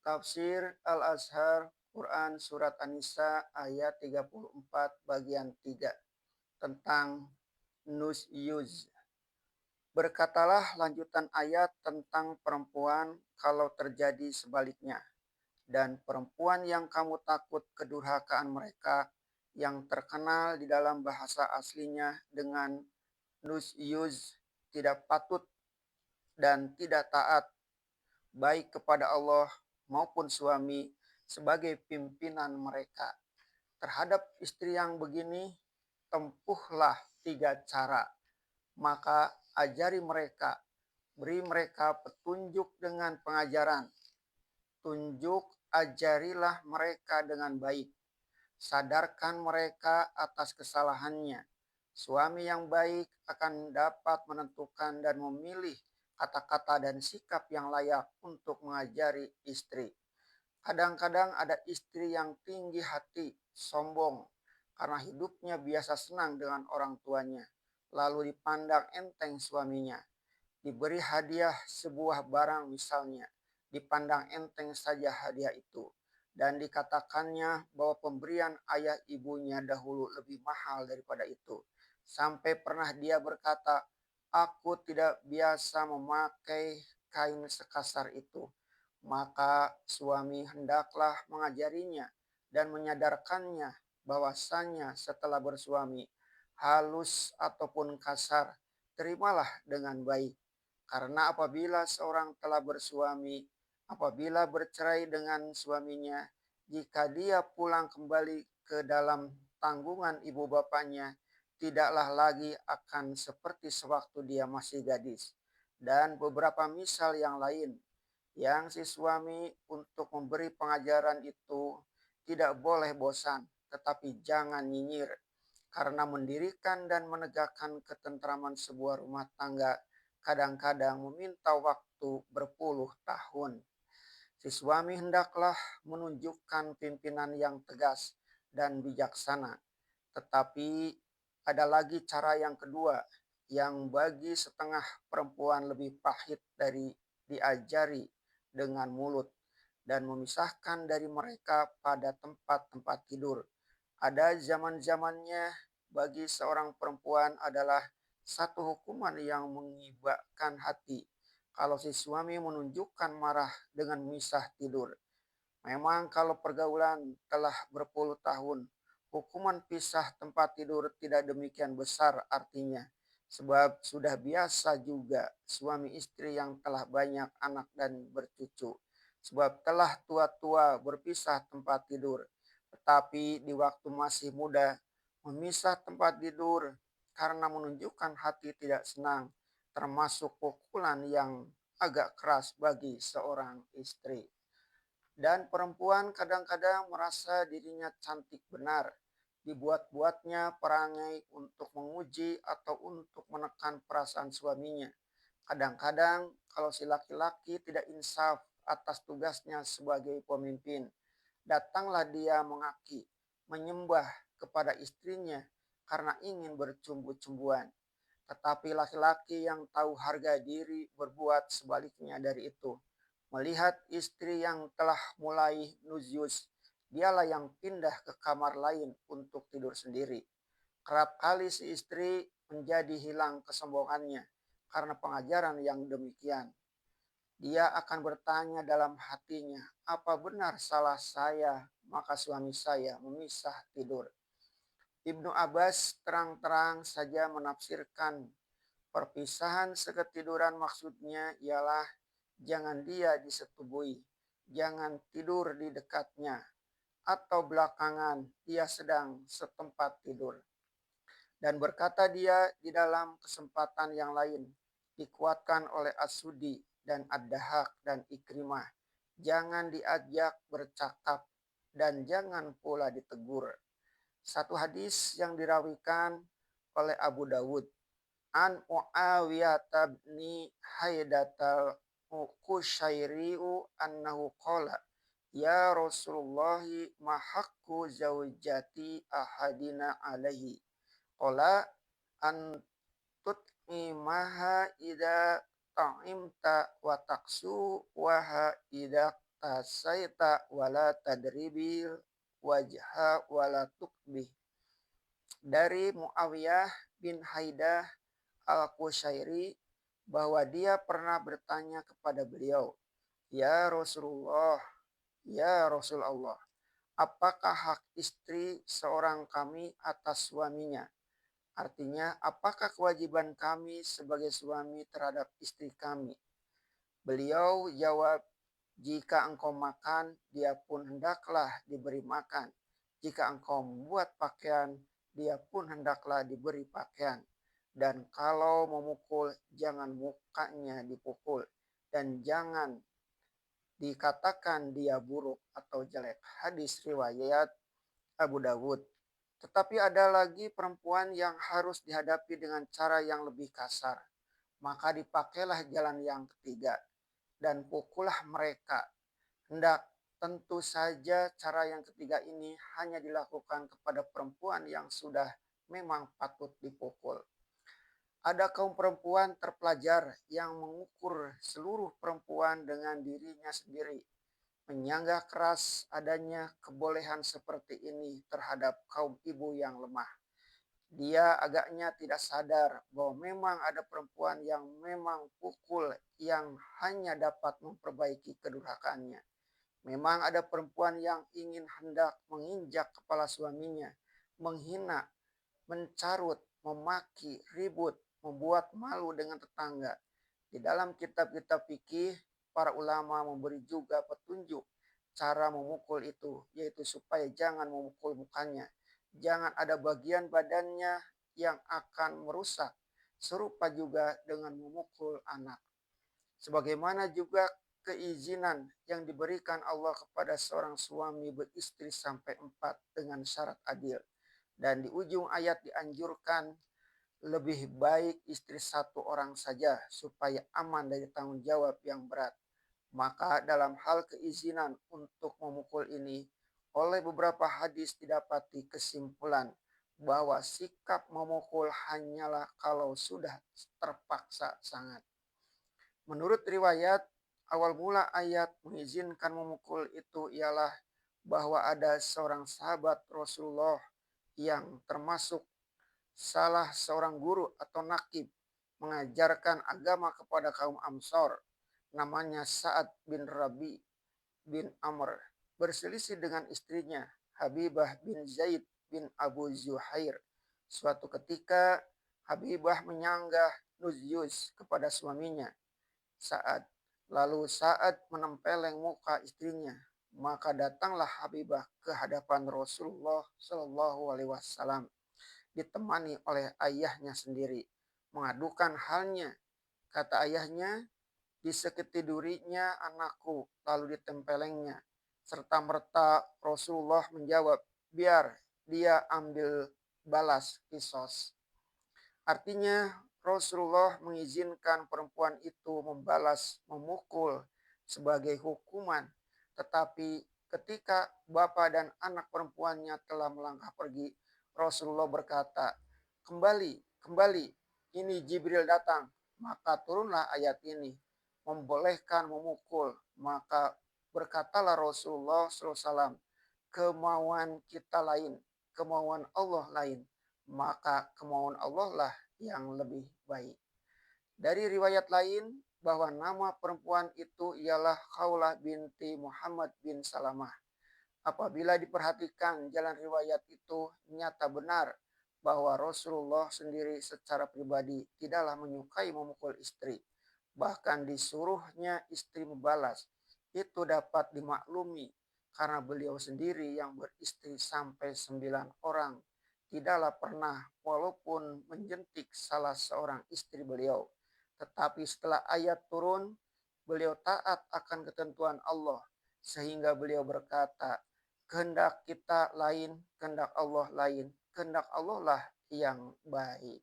Tafsir Al-Azhar Quran Surat An-Nisa ayat 34 bagian 3 tentang Nusyuz. Berkatalah lanjutan ayat tentang perempuan kalau terjadi sebaliknya. Dan perempuan yang kamu takut kedurhakaan mereka yang terkenal di dalam bahasa aslinya dengan Nusyuz tidak patut dan tidak taat baik kepada Allah maupun suami sebagai pimpinan mereka. Terhadap istri yang begini, tempuhlah 3 cara. Maka ajari mereka, beri mereka petunjuk dengan pengajaran. Tunjuk, ajarilah mereka dengan baik. Sadarkan mereka atas kesalahannya. Suami yang baik akan dapat menentukan dan memilih kata-kata dan sikap yang layak untuk mengajari istri. Kadang-kadang ada istri yang tinggi hati, sombong, karena hidupnya biasa senang dengan orang tuanya, lalu dipandang enteng suaminya. Diberi hadiah sebuah barang misalnya, dipandang enteng saja hadiah itu. Dan dikatakannya bahwa pemberian ayah ibunya dahulu lebih mahal daripada itu. Sampai pernah dia berkata, aku tidak biasa memakai kain sekasar itu. Maka suami hendaklah mengajarinya dan menyadarkannya bahwasannya setelah bersuami, halus ataupun kasar, terimalah dengan baik. Karena apabila seorang telah bersuami, apabila bercerai dengan suaminya, jika dia pulang kembali ke dalam tanggungan ibu bapaknya, tidaklah lagi akan seperti sewaktu dia masih gadis. Dan beberapa misal yang lain, yang si suami untuk memberi pengajaran itu tidak boleh bosan, tetapi jangan nyinyir. Karena mendirikan dan menegakkan ketentraman sebuah rumah tangga kadang-kadang meminta waktu berpuluh tahun. Si suami hendaklah menunjukkan pimpinan yang tegas dan bijaksana. Tetapi ada lagi cara yang kedua, yang bagi setengah perempuan lebih pahit dari diajari dengan mulut dan memisahkan dari mereka pada tempat-tempat tidur. Ada zaman-zamannya bagi seorang perempuan adalah satu hukuman yang mengibakan hati kalau si suami menunjukkan marah dengan misah tidur. Memang kalau pergaulan telah berpuluh tahun, hukuman pisah tempat tidur tidak demikian besar artinya. Sebab sudah biasa juga suami istri yang telah banyak anak dan bercucu. Sebab telah tua-tua berpisah tempat tidur. Tetapi di waktu masih muda, memisah tempat tidur karena menunjukkan hati tidak senang, termasuk pukulan yang agak keras bagi seorang istri. Dan perempuan kadang-kadang merasa dirinya cantik benar. Dibuat-buatnya perangai untuk menguji atau untuk menekan perasaan suaminya. Kadang-kadang kalau si laki-laki tidak insaf atas tugasnya sebagai pemimpin, datanglah dia mengaki, menyembah kepada istrinya karena ingin bercumbu-cumbuan. Tetapi laki-laki yang tahu harga diri berbuat sebaliknya dari itu. Melihat istri yang telah mulai nusyus, dialah yang pindah ke kamar lain untuk tidur sendiri. Kerap kali si istri menjadi hilang kesombongannya karena pengajaran yang demikian. Dia akan bertanya dalam hatinya, apa benar salah saya, maka suami saya memisah tidur. Ibnu Abbas terang-terang saja menafsirkan perpisahan seketiduran maksudnya ialah jangan dia disetubui, jangan tidur di dekatnya, atau belakangan dia sedang setempat tidur. Dan berkata dia di dalam kesempatan yang lain, dikuatkan oleh As-Sudi dan Ad-Dahak dan Ikrimah, jangan diajak bercakap dan jangan pula ditegur. Satu hadis yang dirawikan oleh Abu Dawud, an Muawiyah bin Haidatal Qushairi'u annahu qala ya Rasulullah ma haqqu zaujati ahadina alaihi qala an tut'imaha idza ta'imta wa taksu waha idza tasaita wala tadribil wajha wala tukbih. Dari Muawiyah bin Haidah al-Qushairi bahwa dia pernah bertanya kepada beliau, "Ya Rasulullah, ya Rasulullah, apakah hak istri seorang kami atas suaminya?" Artinya, apakah kewajiban kami sebagai suami terhadap istri kami? Beliau jawab, "Jika engkau makan, dia pun hendaklah diberi makan. Jika engkau membuat pakaian, dia pun hendaklah diberi pakaian. Dan kalau memukul, jangan mukanya dipukul. Dan jangan dikatakan dia buruk atau jelek." Hadis riwayat Abu Dawud. Tetapi ada lagi perempuan yang harus dihadapi dengan cara yang lebih kasar. Maka dipakailah jalan yang ketiga dan pukullah mereka. Hendak tentu saja cara yang ketiga ini hanya dilakukan kepada perempuan yang sudah memang patut dipukul. Ada kaum perempuan terpelajar yang mengukur seluruh perempuan dengan dirinya sendiri. Menyanggah keras adanya kebolehan seperti ini terhadap kaum ibu yang lemah. Dia agaknya tidak sadar bahwa memang ada perempuan yang memang pukul yang hanya dapat memperbaiki kedurhakaannya. Memang ada perempuan yang ingin hendak menginjak kepala suaminya, menghina, mencarut, memaki, ribut, membuat malu dengan tetangga. Di dalam kitab-kitab fikih, para ulama memberi juga petunjuk cara memukul itu, yaitu supaya jangan memukul mukanya. Jangan ada bagian badannya yang akan merusak. Serupa juga dengan memukul anak. Sebagaimana juga keizinan yang diberikan Allah kepada seorang suami beristri sampai 4 dengan syarat adil. Dan di ujung ayat dianjurkan lebih baik istri satu orang saja supaya aman dari tanggung jawab yang berat. Maka dalam hal keizinan untuk memukul ini, oleh beberapa hadis didapati kesimpulan bahwa sikap memukul hanyalah kalau sudah terpaksa sangat. Menurut riwayat, awal mula ayat mengizinkan memukul itu ialah bahwa ada seorang sahabat Rasulullah yang termasuk salah seorang guru atau nakib mengajarkan agama kepada kaum Ansor, namanya Sa'ad bin Rabi bin Amr, berselisih dengan istrinya Habibah bin Zaid bin Abu Zuhair. Suatu ketika Habibah menyanggah Nuzyus kepada suaminya Sa'ad. Lalu Sa'ad menempeleng muka istrinya. Maka datanglah Habibah ke hadapan Rasulullah Shallallahu Alaihi Wasallam ditemani oleh ayahnya sendiri, mengadukan halnya. Kata ayahnya, diseketidurinya anakku, lalu ditempelengnya. Serta merta Rasulullah menjawab, biar dia ambil balas kisos. Artinya Rasulullah mengizinkan perempuan itu membalas memukul sebagai hukuman. Tetapi ketika bapak dan anak perempuannya telah melangkah pergi, Rasulullah berkata, kembali, kembali, ini Jibril datang. Maka turunlah ayat ini, membolehkan memukul. Maka berkatalah Rasulullah SAW, kemauan kita lain, kemauan Allah lain. Maka kemauan Allah lah yang lebih baik. Dari riwayat lain bahwa nama perempuan itu ialah Khawlah binti Muhammad bin Salamah. Apabila diperhatikan jalan riwayat itu nyata benar bahwa Rasulullah sendiri secara pribadi tidaklah menyukai memukul istri. Bahkan disuruhnya istri membalas. Itu dapat dimaklumi karena beliau sendiri yang beristri sampai 9 orang tidaklah pernah walaupun menjentik salah seorang istri beliau. Tetapi setelah ayat turun, beliau taat akan ketentuan Allah. Sehingga beliau berkata, kehendak kita lain, kehendak Allah lain. Kehendak Allah lah yang baik.